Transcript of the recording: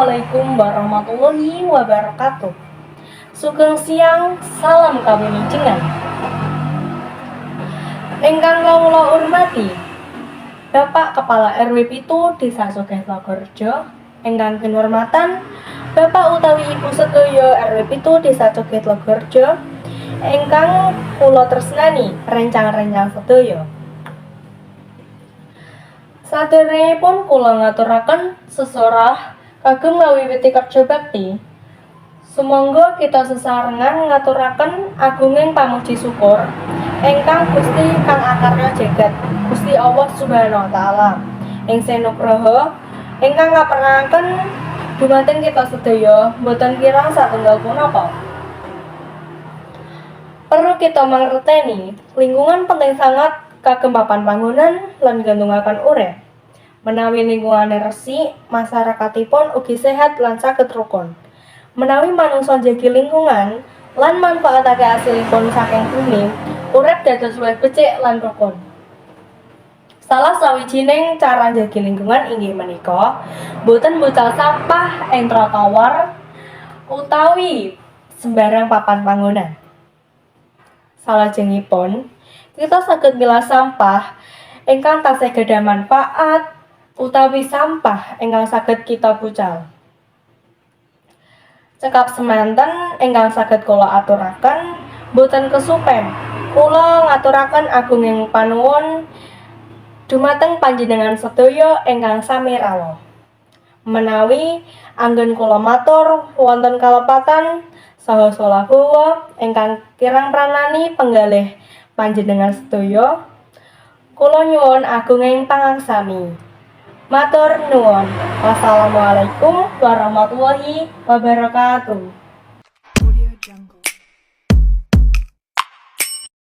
Assalamualaikum warahmatullahi wabarakatuh. Sugeng siang, salam kawilujengan. Ingkang kawula hormati, Bapak Kepala RW Pitu Desa Sogeh Tlagorejo, ingkang kinurmatan Bapak utawi Ibu sedaya RW Pitu Desa Sogeh Tlagorejo, ingkang kula tresnani rencang-rencang sedaya. Saderengipun kula ngaturaken sesorah kagem ngawiwiti kerja bakti. Sumangga kita sesarengan ngaturaken agunging pamuji syukur ingkang Gusti kang akarya jagat, Gusti Allah Subhanahu wa taala, ing senugraha ingkang ngaperangaken dumateng kita sedaya boten kirang satunggal punapa. Perlu kita mangerteni, lingkungan penting sangat kagem papan panggonan lan gantungaken urip. Menawi lingkungane resik, masyarakatipun ugi sehat lan saged rukun. Menawi manungsa njagi lingkungan lan manfaatake asilipun saking bumi, urip dados luwih becik lan rukun. Salah sawijining cara njagi lingkungan inggih menika boten mbucal sampah ing trotoar utawi sembarang papan panggonan. Salajengipun, kita saged milah sampah ingkang tasih gadhah manfaat utawi sampah ingkang saged kita bucal. Cekap semanten ingkang saged kula aturaken boten kesupen. Kula ngaturaken agunging panuwun dumateng panjenengan sedaya ingkang sami rawuh. Menawi anggen kula matur wonten kalepatan saha salahuwa ingkang kirang pranani penggalih panjenengan sedaya, kula nyuwun agunging pangangsami. Matur nuwun. Wassalamualaikum warahmatullahi wabarakatuh.